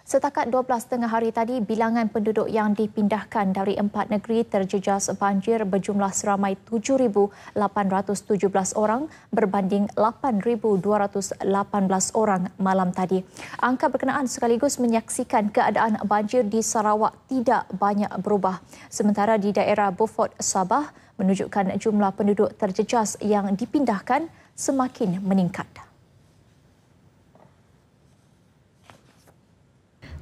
Setakat 12 tengah hari tadi, bilangan penduduk yang dipindahkan dari 4 negeri terjejas banjir berjumlah seramai 7,817 orang berbanding 8,218 orang malam tadi. Angka berkenaan sekaligus menyaksikan keadaan banjir di Sarawak tidak banyak berubah. Sementara di daerah Beaufort, Sabah, menunjukkan jumlah penduduk terjejas yang dipindahkan semakin meningkat.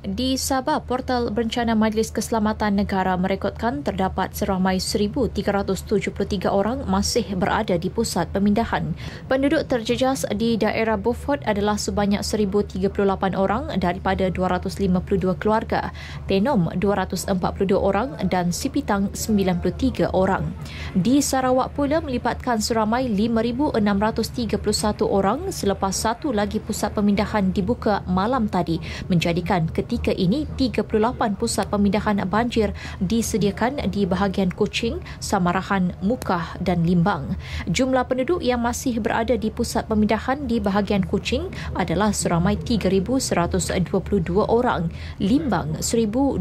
Di Sabah, Portal Berencana Majlis Keselamatan Negara merekodkan terdapat seramai 1,373 orang masih berada di pusat pemindahan. Penduduk terjejas di daerah Beaufort adalah sebanyak 1,038 orang daripada 252 keluarga, Tenom 242 orang dan Sipitang 93 orang. Di Sarawak pula melibatkan seramai 5,631 orang selepas satu lagi pusat pemindahan dibuka malam tadi, menjadikan ketika ini 38 pusat pemindahan banjir disediakan di bahagian Kuching, Samarahan, Mukah dan Limbang. Jumlah penduduk yang masih berada di pusat pemindahan di bahagian Kuching adalah seramai 3,122 orang, Limbang 1,226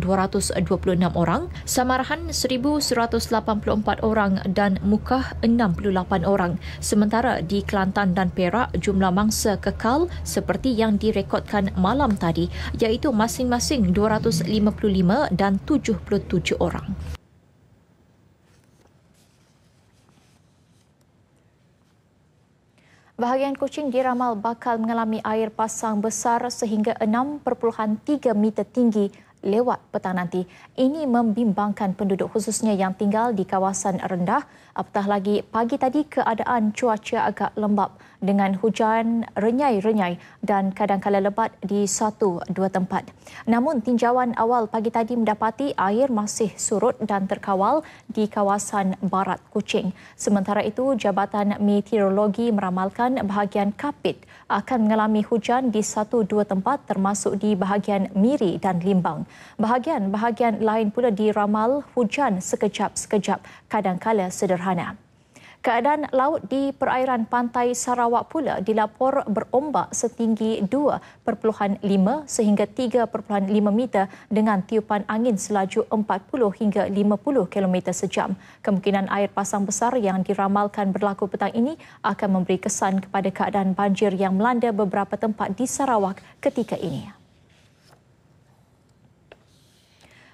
orang, Samarahan 1,184 orang dan Mukah 68 orang. Sementara di Kelantan dan Perak, jumlah mangsa kekal seperti yang direkodkan malam tadi, iaitu masing-masing 255 dan 77 orang. Bahagian Kuching diramal bakal mengalami air pasang besar sehingga 6.3 meter tinggi lewat petang nanti. Ini membimbangkan penduduk khususnya yang tinggal di kawasan rendah. Apatah lagi pagi tadi keadaan cuaca agak lembap dengan hujan renyai-renyai dan kadang-kala lebat di 1-2 tempat. Namun tinjauan awal pagi tadi mendapati air masih surut dan terkawal di kawasan barat Kuching. Sementara itu, Jabatan Meteorologi meramalkan bahagian Kapit akan mengalami hujan di 1-2 tempat termasuk di bahagian Miri dan Limbang. Bahagian lain pula diramal hujan sekejap-sekejap, kadangkala sederhana. Keadaan laut di perairan pantai Sarawak pula dilapor berombak setinggi 2.5 sehingga 3.5 meter dengan tiupan angin selaju 40 hingga 50 km sejam. Kemungkinan air pasang besar yang diramalkan berlaku petang ini akan memberi kesan kepada keadaan banjir yang melanda beberapa tempat di Sarawak ketika ini.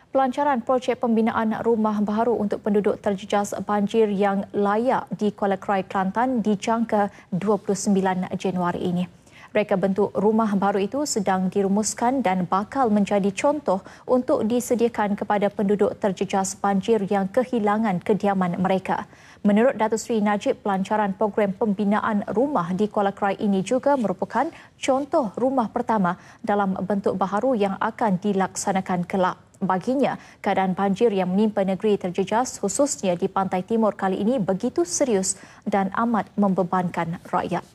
Pelancaran projek pembinaan rumah baru untuk penduduk terjejas banjir yang layak di Kuala Krai, Kelantan dijangka 29 Januari ini. Reka bentuk rumah baru itu sedang dirumuskan dan bakal menjadi contoh untuk disediakan kepada penduduk terjejas banjir yang kehilangan kediaman mereka. Menurut Datuk Seri Najib, pelancaran program pembinaan rumah di Kuala Krai ini juga merupakan contoh rumah pertama dalam bentuk baharu yang akan dilaksanakan kelak. Baginya, keadaan banjir yang menimpa negeri terjejas khususnya di pantai timur kali ini begitu serius dan amat membebankan rakyat.